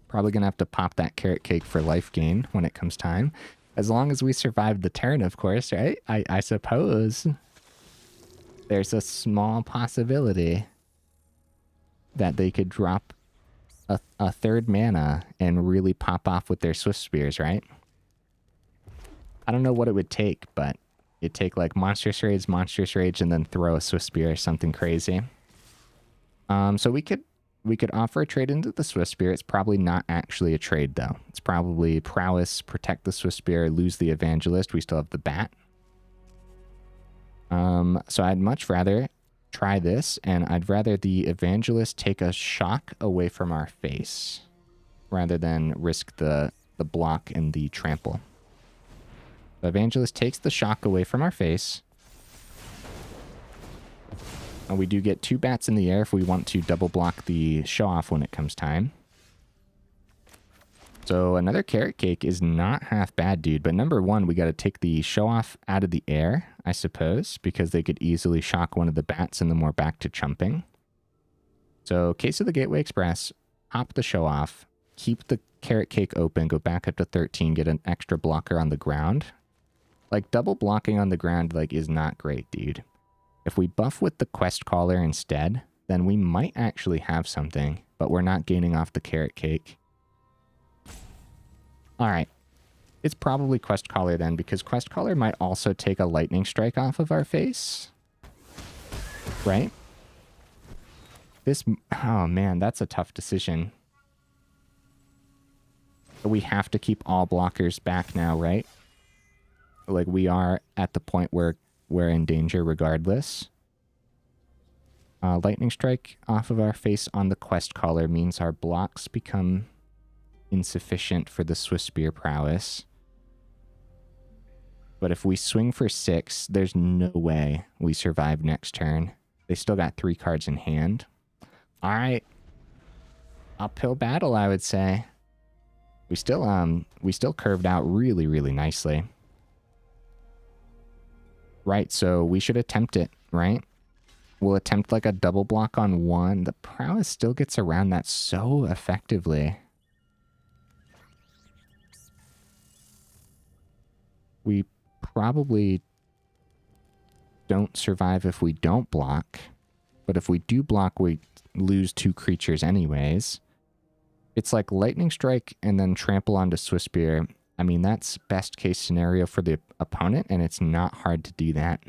Probably going to have to pop that carrot cake for life gain when it comes time. As long as we survive the turn, of course, right? I suppose there's a small possibility that they could drop a third mana and really pop off with their Swift Spears, right? I don't know what it would take, but it'd take like Monstrous Rage, and then throw a Swift Spear or something crazy. So we could offer a trade into the Swift Spear. It's probably not actually a trade, though. It's probably Prowess, protect the Swift Spear, lose the Evangelist. We still have the Bat. So I'd much rather try this, and I'd rather the Evangelist take a shock away from our face rather than risk the block and the trample. The Evangelist takes the shock away from our face. And we do get 2 bats in the air if we want to double block the show off when it comes time. So another carrot cake is not half bad, dude. But number one, we got to take the show off out of the air, I suppose, because they could easily shock one of the bats and then we're back to chumping. So Case of the Gateway Express, hop the show off, keep the carrot cake open, go back up to 13, get an extra blocker on the ground. Like, double blocking on the ground, like, is not great, dude. If we buff with the Questcaller instead, then we might actually have something, but we're not gaining off the carrot cake. Alright. It's probably Questcaller then, because Questcaller might also take a lightning strike off of our face. Right? Oh man, that's a tough decision. We have to keep all blockers back now, right? Like, we are at the point where we're in danger regardless. Lightning strike off of our face on the Questcaller means our blocks become insufficient for the Swift Spear prowess. But if we swing for 6, there's no way we survive next turn. They still got 3 cards in hand. Alright. Uphill battle, I would say. We still curved out really, really nicely. Right, so we should attempt it, right? We'll attempt like a double block on 1. The prowess still gets around that so effectively. We probably don't survive if we don't block. But if we do block, we lose 2 creatures anyways. It's like lightning strike and then trample onto Swift Spear. I mean, that's best case scenario for the opponent, and it's not hard to do that.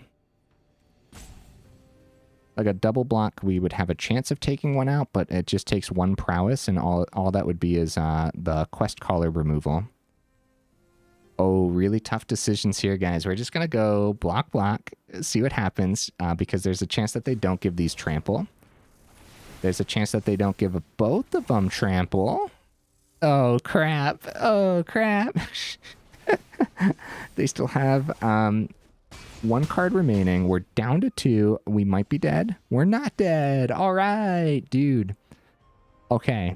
Like a double block, we would have a chance of taking one out, but it just takes 1 prowess, and all that would be is the Questcaller removal. Oh, really tough decisions here, guys. We're just going to go block, see what happens, because there's a chance that they don't give these trample. There's a chance that they don't give both of them trample. Oh, crap. Oh, crap. They still have 1 card remaining. We're down to 2. We might be dead. We're not dead. All right, dude. Okay.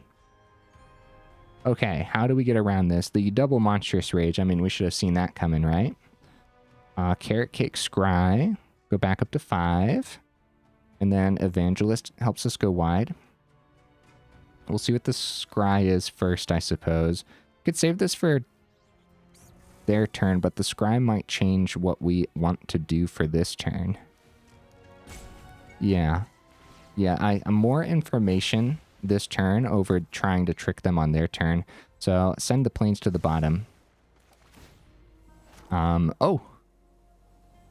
Okay, how do we get around this? The double Monstrous Rage. I mean, we should have seen that coming, right? Carrot Cake Scry. Go back up to 5. And then Evangelist helps us go wide. We'll see what the Scry is first, I suppose. Could save this for their turn, but the Scry might change what we want to do for this turn. Yeah. Yeah, more information this turn over trying to trick them on their turn. So send the planes to the bottom. Oh.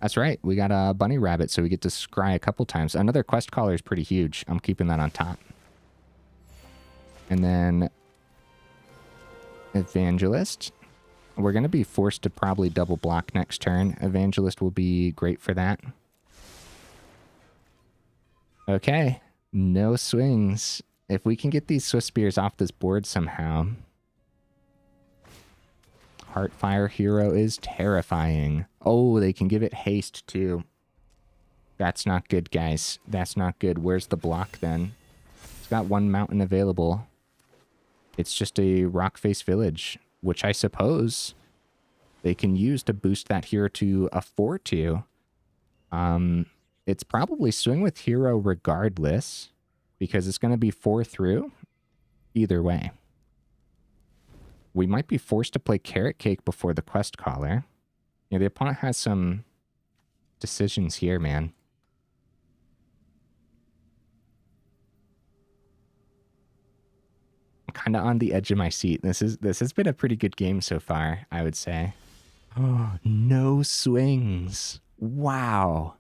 That's right. We got a bunny rabbit, so we get to scry a couple times. Another Questcaller is pretty huge. I'm keeping that on top. And then Evangelist. We're going to be forced to probably double block next turn. Evangelist will be great for that. Okay. No swings. If we can get these Swift Spears off this board somehow. Heartfire Hero is terrifying. Oh, they can give it haste too. That's not good, guys. That's not good. Where's the block then? It's got 1 mountain available. It's just a Rockface Village, which I suppose they can use to boost that hero to a 4/2. It's probably swing with hero regardless, because it's going to be 4 through either way. We might be forced to play Carrot Cake before the Questcaller. Yeah, the opponent has some decisions here, man. I'm kind of on the edge of my seat. This has been a pretty good game so far, I would say. Oh, no swings. Wow.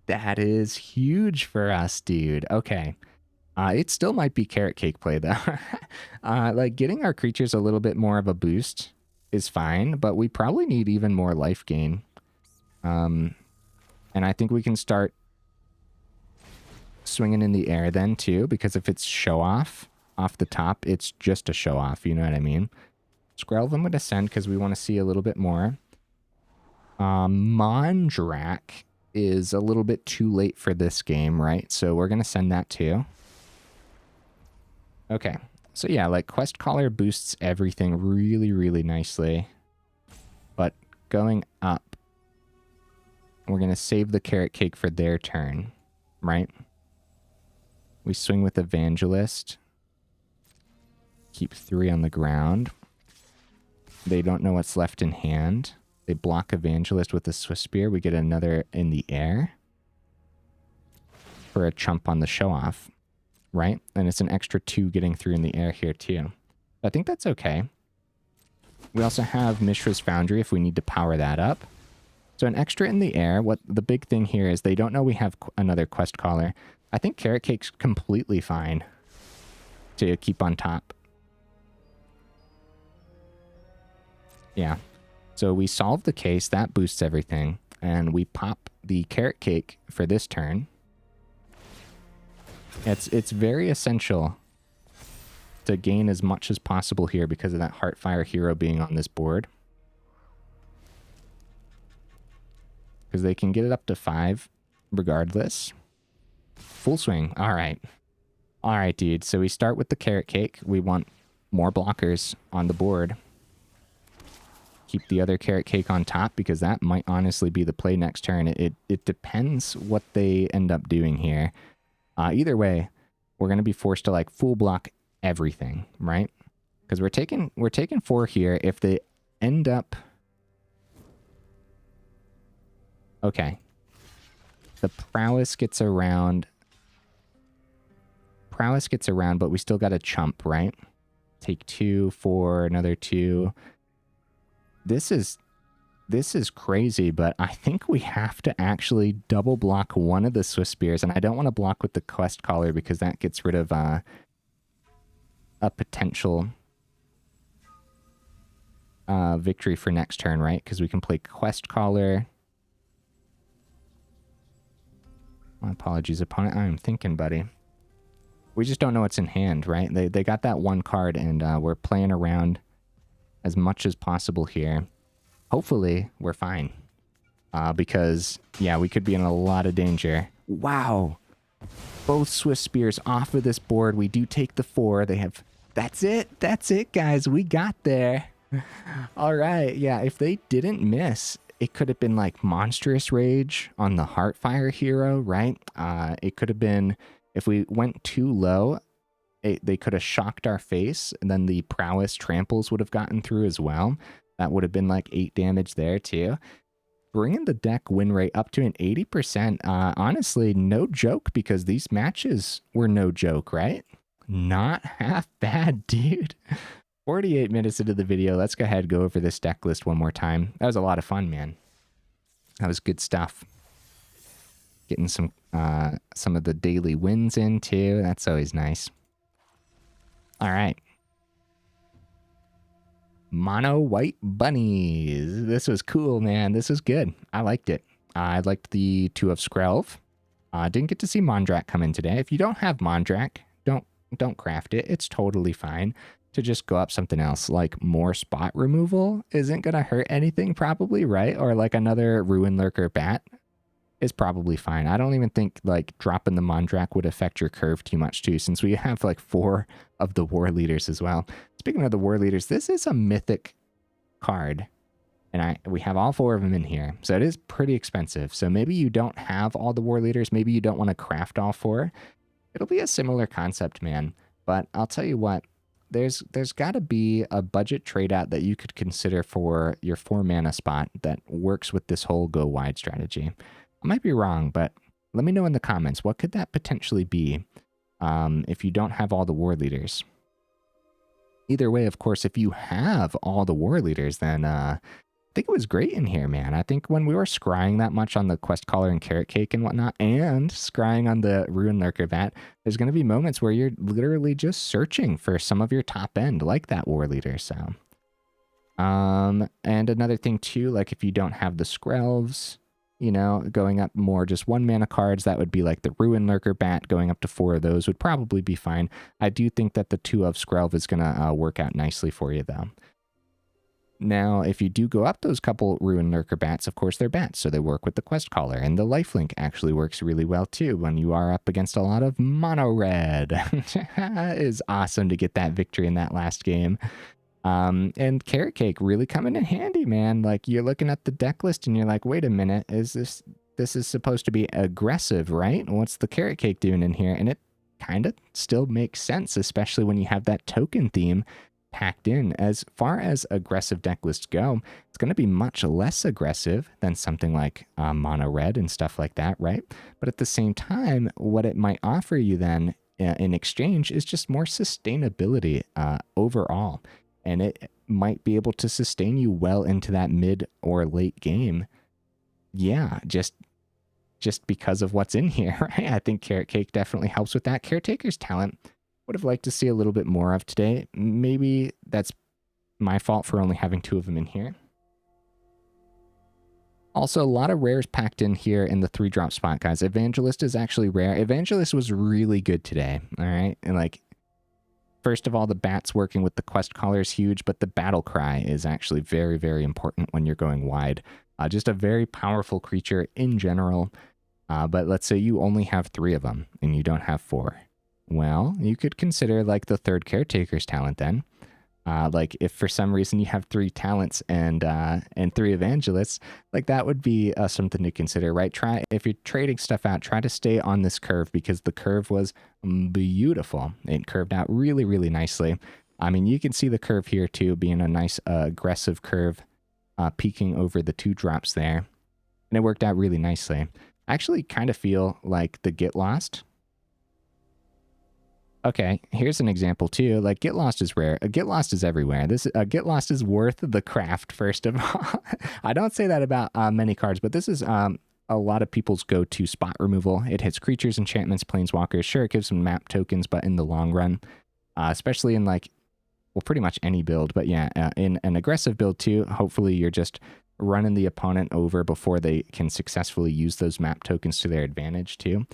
That is huge for us, dude. Okay. It still might be Carrot Cake play, though. Like, getting our creatures a little bit more of a boost is fine, but we probably need even more life gain. And I think we can start swinging in the air then, too, because if it's show-off off the top, it's just a show-off, you know what I mean? Skrelv, I'm going to send because we want to see a little bit more. Mondrak is a little bit too late for this game, right? So we're going to send that too. Okay. So yeah, like Questcaller boosts everything really, really nicely. But going up, we're going to save the Carrot Cake for their turn, right? We swing with Evangelist. Keep 3 on the ground. They don't know what's left in hand. They block Evangelist with the Swift Spear. We get another in the air for a chump on the show-off, right? And it's an extra 2 getting through in the air here too. I think that's okay. We also have Mishra's Foundry if we need to power that up. So an extra in the air. What the big thing here is they don't know we have another Questcaller. I think Carrot Cake's completely fine to keep on top. Yeah. So we solve the case, that boosts everything, and we pop the Carrot Cake for this turn. It's very essential to gain as much as possible here because of that Heartfire hero being on this board. Because they can get it up to 5 regardless. Full swing. All right. All right, dude. So we start with the Carrot Cake. We want more blockers on the board. Keep the other Carrot Cake on top because that might honestly be the play next turn. It depends what they end up doing here. Either way, we're going to be forced to like full block everything, right? Because we're taking 4 here. If they end up... Okay. The prowess gets around. Prowess gets around, but we still got a chump, right? Take 2, 4, another 2. This is crazy, but I think we have to actually double block one of the Swift Spears, and I don't want to block with the Questcaller because that gets rid of a potential victory for next turn, right? Because we can play Questcaller. My apologies, opponent. I'm thinking, buddy. We just don't know what's in hand, right? They got that one card, and we're playing around as much as possible here. Hopefully, we're fine. Because, yeah, we could be in a lot of danger. Wow. Both Swift Spears off of this board. We do take the 4. They have... That's it. That's it, guys. We got there. All right. Yeah, if they didn't miss, it could have been like Monstrous Rage on the Heartfire hero, right? It could have been... If we went too low... They could have shocked our face, and then the Prowess Tramples would have gotten through as well. That would have been like 8 damage there too. Bringing the deck win rate up to an 80%, honestly, no joke, because these matches were no joke, right? Not half bad, dude. 48 minutes into the video, let's go ahead and go over this deck list one more time. That was a lot of fun, man. That was good stuff. Getting some of the daily wins in too. That's always nice. All right. Mono White Bunnies. This was cool, man. This was good. I liked it. I liked the 2 of Skrelv. Didn't get to see Mondrak come in today. If you don't have Mondrak, don't craft it. It's totally fine to just go up something else. Like more spot removal isn't going to hurt anything probably, right? Or like another Ruin-Lurker Bat is probably fine. I don't even think like dropping the Mondrak would affect your curve too much too, since we have like 4 of the War Leaders as well. Speaking of the War Leaders, this is a mythic card, and we have all 4 of them in here, so it is pretty expensive. So maybe you don't have all the War Leaders, maybe you don't want to craft all 4. It'll be a similar concept, man. But I'll tell you what, there's got to be a budget trade out that you could consider for your 4 mana spot that works with this whole go wide strategy. I might be wrong, but let me know in the comments, what could that potentially be if you don't have all the war leaders? Either way, of course, if you have all the war leaders, then I think it was great in here, man. I think when we were scrying that much on the Questcaller and Carrot Cake and whatnot, and scrying on the Ruin-Lurker Bat, there's going to be moments where you're literally just searching for some of your top end, like that war leader, so. And another thing too, like if you don't have the Skrelvs, you know, going up more just 1 mana cards, that would be like the Ruin-Lurker Bat. Going up to 4 of those would probably be fine. I do think that the 2 of Skrelv is going to work out nicely for you, though. Now, if you do go up those couple Ruin-Lurker Bats, of course, they're bats, so they work with the Questcaller. And the lifelink actually works really well, too, when you are up against a lot of mono-red. It is awesome to get that victory in that last game. And Carrot Cake really coming in handy, man. Like, you're looking at the deck list and you're like, wait a minute, this is supposed to be aggressive, right? What's the Carrot Cake doing in here? And it kind of still makes sense, especially when you have that token theme packed in. As far as aggressive deck lists go, it's going to be much less aggressive than something like mono red and stuff like that, right? But at the same time, what it might offer you then in exchange is just more sustainability overall. And it might be able to sustain you well into that mid or late game. Yeah, just because of what's in here, right? I think Carrot Cake definitely helps with that. Caretaker's talent would have liked to see a little bit more of today. Maybe that's my fault for only having 2 of them in here. Also, a lot of rares packed in here in the 3-drop spot, guys. Evangelist is actually rare. Evangelist was really good today, all right? And like, first of all, the bats working with the Questcaller is huge, but the battle cry is actually very, very important when you're going wide. Just a very powerful creature in general. But let's say you only have 3 of them and you don't have 4. Well, you could consider like the 3rd Caretaker's talent then. Like if for some reason you have 3 talents and 3 evangelists, like that would be something to consider, right? If you're trading stuff out, try to stay on this curve because the curve was beautiful. It curved out really, really nicely. I mean, you can see the curve here too, being a nice aggressive curve, peeking over the 2 drops there. And it worked out really nicely. I actually kind of feel like the Get Lost. Okay, here's an example too. Like Get Lost is rare. Get Lost is everywhere. This Get Lost is worth the craft, first of all. I don't say that about many cards, but this is a lot of people's go-to spot removal. It hits creatures, enchantments, planeswalkers. Sure, it gives them map tokens, but in the long run, especially in like, well, pretty much any build, but yeah, in an aggressive build too, hopefully you're just running the opponent over before they can successfully use those map tokens to their advantage too.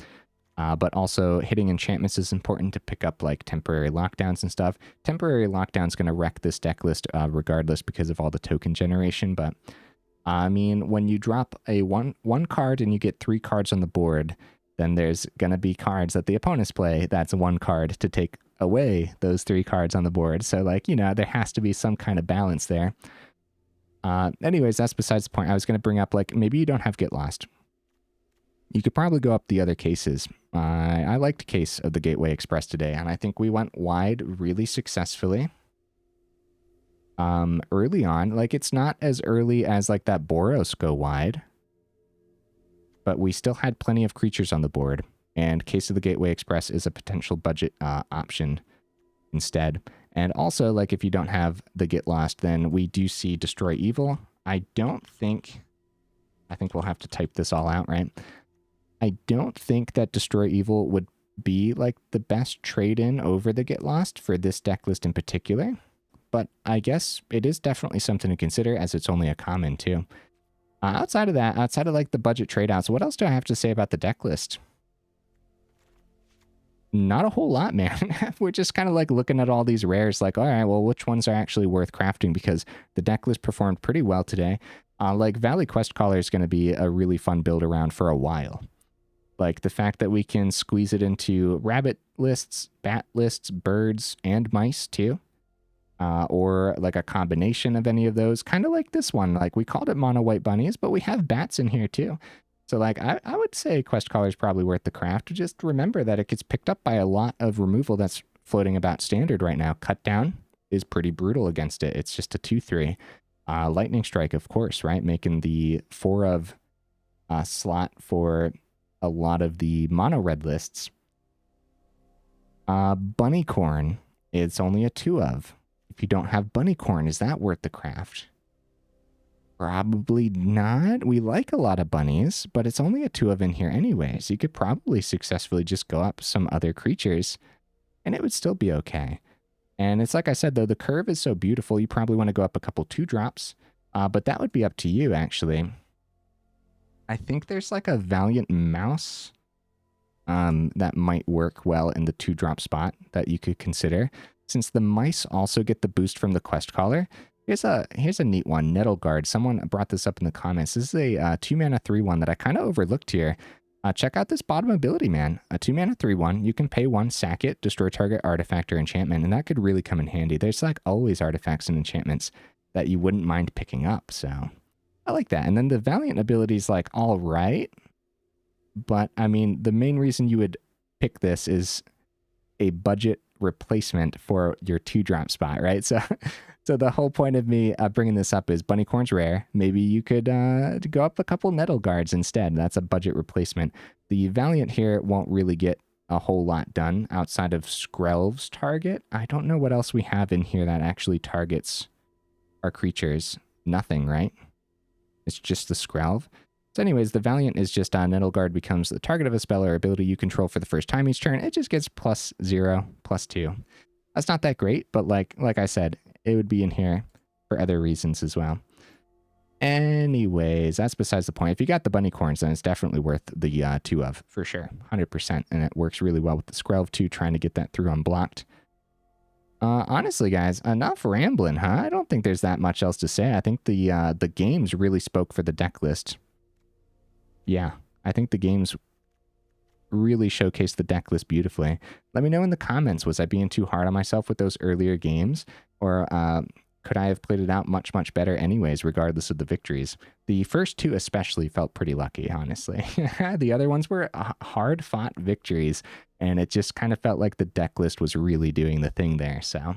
But also hitting enchantments is important to pick up like temporary lockdowns and stuff. Temporary lockdown's going to wreck this deck list regardless because of all the token generation. But I mean, when you drop a one card and you get 3 cards on the board, then there's going to be cards that the opponents play. That's 1 card to take away those 3 cards on the board. So like, you know, there has to be some kind of balance there. Anyways, that's besides the point. I was going to bring up like, maybe you don't have Get Lost. You could probably go up the other cases. I liked case of the Gateway Express today, and I think we went wide really successfully. Early on, like it's not as early as like that Boros go wide, but we still had plenty of creatures on the board, and case of the Gateway Express is a potential budget option instead. And also, like if you don't have the Get Lost, then we do see Destroy Evil. I think we'll have to type this all out, right? I don't think that Destroy Evil would be like the best trade-in over the Get Lost for this deck list in particular, but I guess it is definitely something to consider as it's only a common too. Outside of that, outside of like the budget trade-outs, what else do I have to say about the deck list? Not a whole lot, man. We're just kind of like looking at all these rares like, all right, well, which ones are actually worth crafting because the deck list performed pretty well today. Like Valley Questcaller is going to be a really fun build around for a while. Like the fact that we can squeeze it into rabbit lists, bat lists, birds, and mice too. Or like a combination of any of those. Kind of like this one. Like we called it mono white bunnies, but we have bats in here too. So like I would say Questcaller is probably worth the craft. Just remember that it gets picked up by a lot of removal that's floating about standard right now. Cut down is pretty brutal against it. It's just a 2/3. Lightning Strike, of course, right? Making the 4 of slot for a lot of the mono red lists. Bunnicorn, it's only a 2 of. If you don't have Bunnicorn, is that worth the craft? Probably not. We like a lot of bunnies, but it's only a 2 of in here anyway, so you could probably successfully just go up some other creatures, and it would still be okay. And it's like I said, though, the curve is so beautiful, you probably want to go up a couple 2-drops, but that would be up to you, actually. I think there's like a Valiant Mouse that might work well in the 2-drop spot that you could consider. Since the mice also get the boost from the Questcaller, here's a neat one, Nettleguard. Someone brought this up in the comments. This is a 2-mana 3/1 that I kind of overlooked here. Check out this bottom ability, man. A 2-mana 3/1. You can pay 1, sack it, destroy target artifact or enchantment, and that could really come in handy. There's like always artifacts and enchantments that you wouldn't mind picking up, so I like that. And then the Valiant ability is like all right, but I mean, the main reason you would pick this is a budget replacement for your 2-drop spot, right? So the whole point of me bringing this up is Bunnicorn's rare. Maybe you could go up a couple Nettleguards instead. That's a budget replacement. The Valiant here won't really get a whole lot done outside of Skrelv's target. I don't know what else we have in here that actually targets our creatures. Nothing, right? It's just the Skrelv. So anyways, the Valiant is just Nettleguard becomes the target of a spell or ability you control for the first time each turn. It just gets +0, +2. That's not that great, but like I said, it would be in here for other reasons as well. Anyways, that's besides the point. If you got the Bunnicorns, then it's definitely worth the 2 of, for sure, 100%. And it works really well with the Skrelv too, trying to get that through unblocked. Honestly, guys, enough rambling, huh? I don't think there's that much else to say. I think the games really spoke for the deck list. Yeah, I think the games really showcased the deck list beautifully. Let me know in the comments, was I being too hard on myself with those earlier games? Or could I have played it out much, much better anyways, regardless of the victories? The first 2 especially felt pretty lucky, honestly. The other ones were hard-fought victories, and it just kind of felt like the deck list was really doing the thing there, so...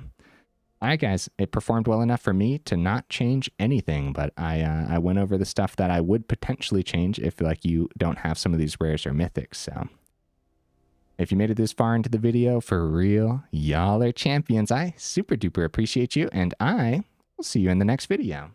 All right, guys, it performed well enough for me to not change anything, but I went over the stuff that I would potentially change if, like, you don't have some of these rares or mythics, so... If you made it this far into the video, for real, y'all are champions. I super duper appreciate you, and I will see you in the next video.